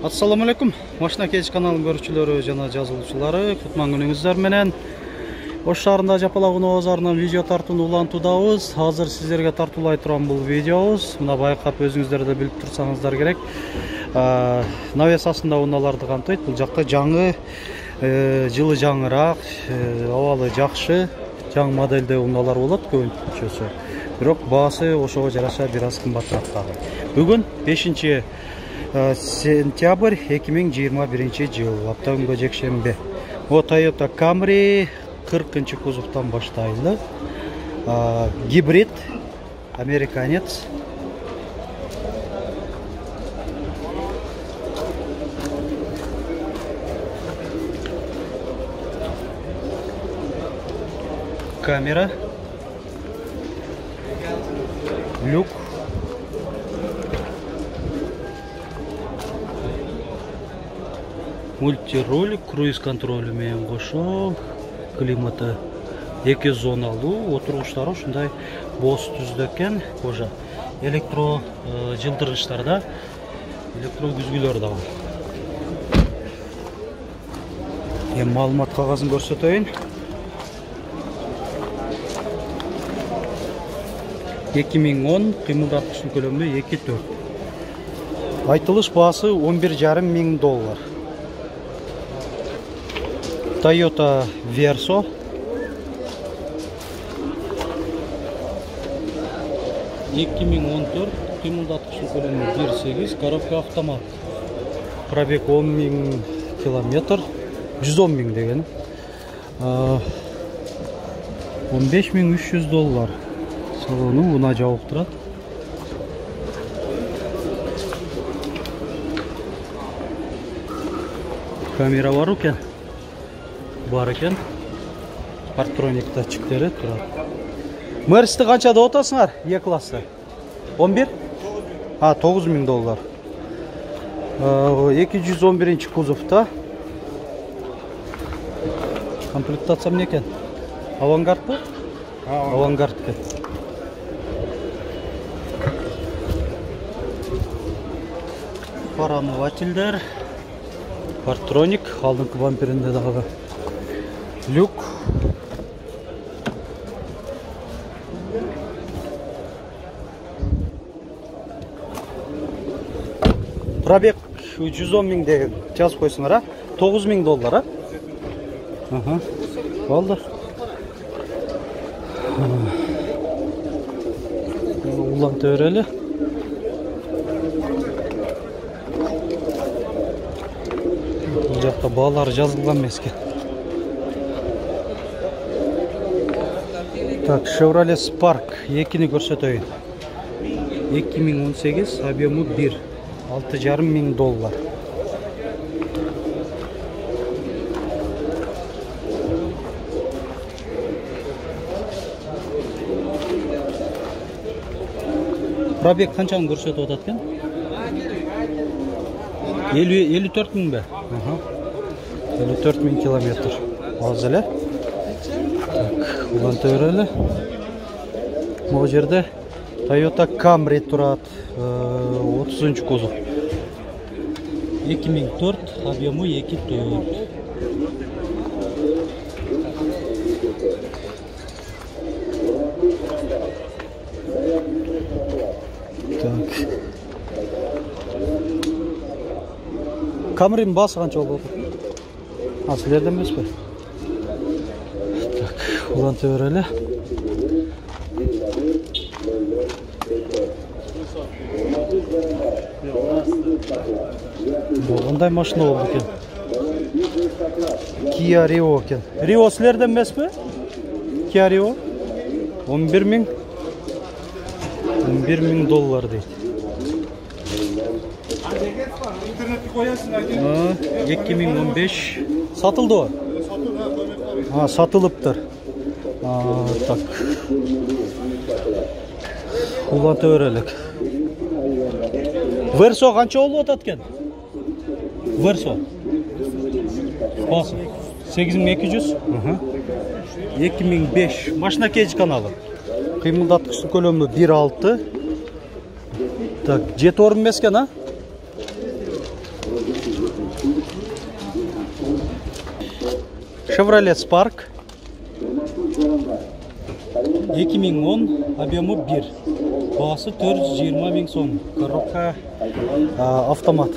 Assalamu alaikum. Машина кеч каналының көрүүчүлөрү жана жазылуучулары, кутман күнүңүздөр менен. Ош шаарында Жапалакуноо базарынан видео тартууну улантуудабыз. Азыр сиздерге тартуулай турган бул видеобуз. Мына байкап өзүңүздөр да билип турсаңыздар керек. Навес астында унааларды камтыйт. Бул жакта жаңы, жылы жаңыраак, абалы жакшы, жаңы модельде унаалар болот көбүнчөсү. Бирок баасы ошого жараша бир аз кымбатыраак дагы. Бүгүн 5 сентябрь 2021 жыл, апта күнгө жекшембе. Toyota Camry 40 кузовтан баштайлы. Гибрид, американец. Камера. Люк. Мультироль, круиз контроль менен кошо, климаты 2 зоналуу, отургучтары ушундай боз түздө экен, кожа. Электро жылдыргычтарда, электро күзгүлөр да бар. Эми маалымат кагазын көрсөтөйүн. 2010 кыймылдаткычтын көлөмү 2.4. Айтылыш баасы $11,5 миң. Toyota Verso. Кыймылдаткычтын көлөмү 1.8, коробка автомат. Пробег 10 миң километр, 110 миң деген. $15,300. Салону уна жабык турат. Камера бар экен. Бар экен. Парктроник датчиктери турат. Мерсти канчада отасыңар? E-класста. 11? $9,000. 211 кузовта. Комплектация эмне экен? Авангардбы? Авангард экен. Парамывательдер, парктроник, алдыңкы бамперинде дагы люк. Пробег 110 миң деген жазып койсуңар, $9,000, Болду. Уланта берели. Жакта баалар жазылган эмес экен. Так, Chevrolet Spark 2-ни көрсөтөйүн. 2018, объему 1, $6,5 миң. Пробег канчаны көрсөтүп атат экен? 54 миң бе? 54 миң километр. Аз эле. Так, уланта берели. Могу жерде Toyota Camry турат, 30 кузов. 2004, объему 2.4. Так. Камрин басы канча болот? Силерден эмеспи? Так, уланта берели. Кандай машина болду экен? Kia Rio экен. Rio силерден эмеспи? Kia Rio 11 миң. $11,000 дейт. 2015 сатылды. Сатылыптыр. Так. Уланта берелик. Verso канча болуп атат экен? Verso. Басы 8200. 2005. Машина кеч каналы. Кыймылдаткычтын көлөмү 1.6. Так, жети орун эмес экен, Chevrolet Spark 2010, объемы 1. Бағасы 420 мың сом. Коробка автомат.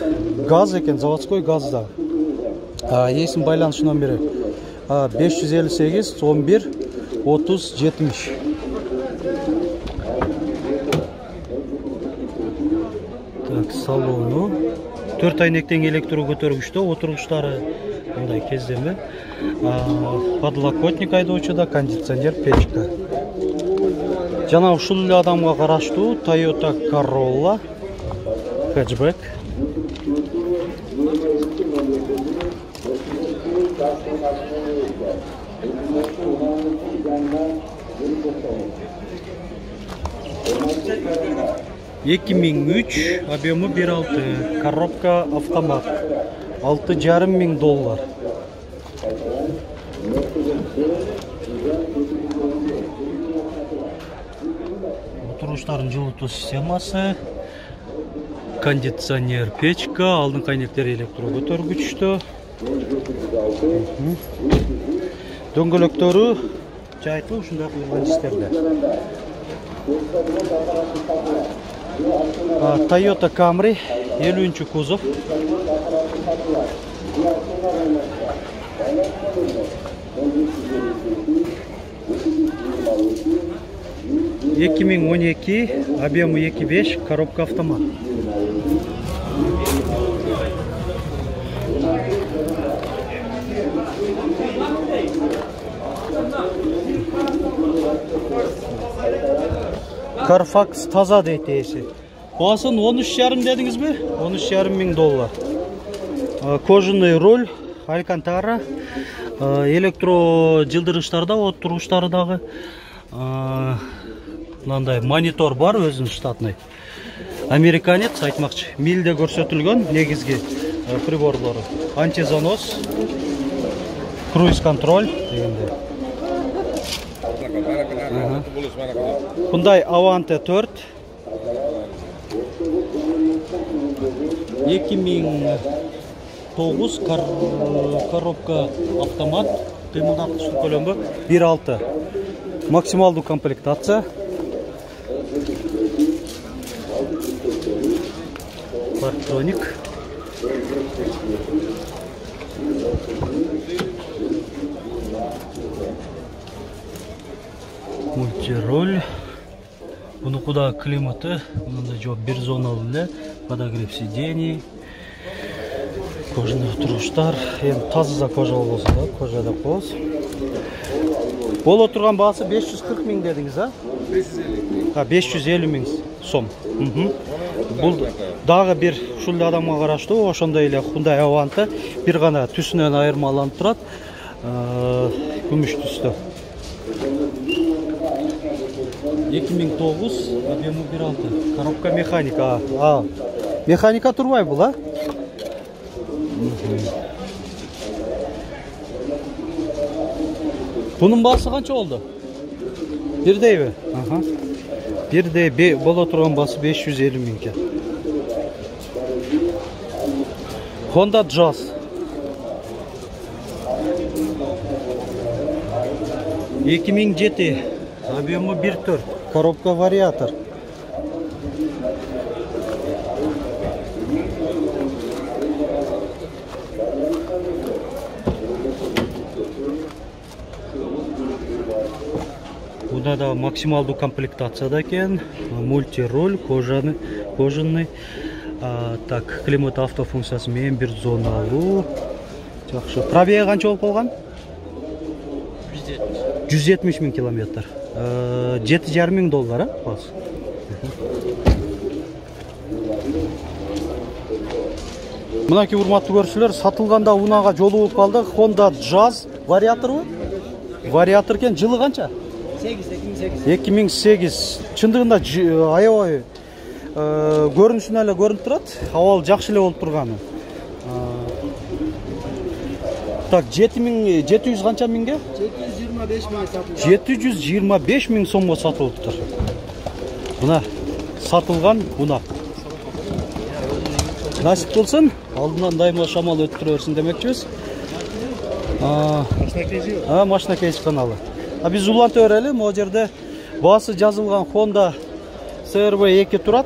Газ екен, заводской газда. Есім байланыш номері 558 11 30 70. Так, салону 4 айнектен электро көтергішті, отырғыштары ондай кездеме. Подлокотник айдоочуда, кондиционер, печка. Жана ушул эле адамга караштуу Toyota Corolla hatchback. $2003, объемы 1.6, коробка автомат, $6,5 мың. Отырғыштардың жылыту системасы, кондиционер, печка, алдын қайнектер электро көтергүчтө. Дөңгөлөктөрү жайыклуу ушундай куюлган дистерде. Toyota Camry 50 кузов. $2012, объемы 2.5, коробка автомат. Carfax таза дейт ээси. Басын 13,5 дедиңиз бе? $13,5 мың. Кожаный руль, алькантара, электро жылдырыштарда, отургучтары дагы. Мынандай монитор бар, өзүнүн штатный. Американец айтмакчы. Милде көрсөтүлгөн негизги приборлору. Антизанос, круиз контроль дегенде. Hyundai Avante 4 2009 коробка автомат, кыймылдаткыч көлөмү 1.6, максималдуу комплектация. Парктроник. Мультироль. Bunu куда климаты, мындай жооп бир зоналуу эле, подогрев сидений, кожаный тургучтар, эми таза кожа болсо да, кожа деп коебуз. Боло турган баасы 540 мың дедиңиз, а? 550 мың сом. Бул дагы бир ушул адамга караштуу, ошондой эле Hyundai Avante, бир гана түсүнөн айырмаланып турат, күмүш түстө. 2009, объемы 1.6, коробка механика. Механика турбай бул, а? Bunun bası kança oldu? Bir deybi. Bir deybi. Bol oturan bası 550 мың. Honda Jazz. $2007, объемы 1.4, коробка вариатор. Буда да максималдуу комплектацияда экен, мультироль, кожаный, так, климат автофункциясы менен бир зоналуу. Жакшы. Пробеги канча болуп калган? 170 мың километр. $7,5 мың, а? Бас. Мынакей урматтуу көрүүчүлөр, сатылганда унага жолугуп калды. Honda Jazz вариатору. Вариатор экен, жылы канча? 2008. Чындыгында аябай көрүнүшүнөн эле көрүнүп турат. Абал жакшы эле болуп турганы. Так, 700 канча миңге? 725 мың сомго сатылыптыр. Мына сатылган унак. Насип болсын, алдынан дайыма шамал өттүрө берсин демекчибиз. Машина кейс каналы. Биз улантып берели, могу жерде баасы жазылган Honda CR-V 2 турат.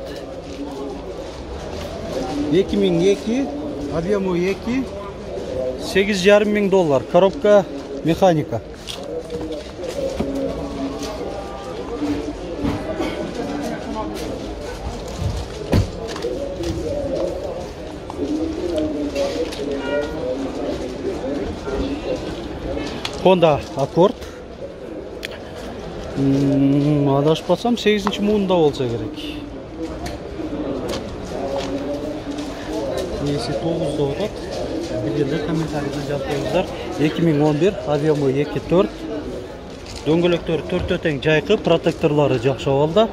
2002, объему 2, $8,500, коробка механика. Honda Accord. Адашпасам 8-муында болса керек. Есі 9-да отат. Білгендер комментарийден жазып қойыңыздар. 2011, объемы 2.4. Дөңгөлөктөр 4 тең жайкы, протекторлары жакшы абалда.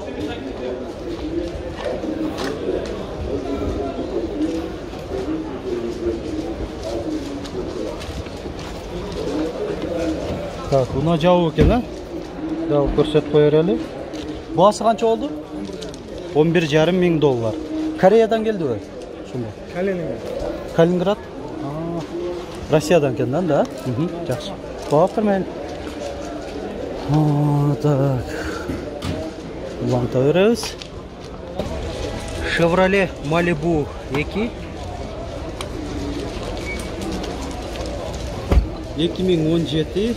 Так, уна жабы экен, а? Да, көрсөтүп кое берели. Баасы канча болду? $11,500. Кореядан келдиби? Ошондой. Калининград. Россиядан келген да? Жакшы. Баптыр мен. Так. Уланта беребиз. Chevrolet Malibu 2. 2017.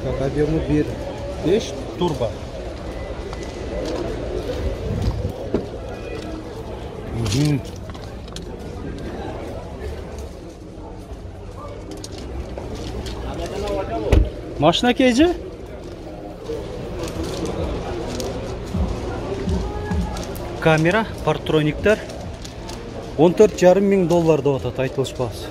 Как объему 1.5 турбо. Машина кейджи? Камера, партрониктер $14,500 деп атат, айтылышпас.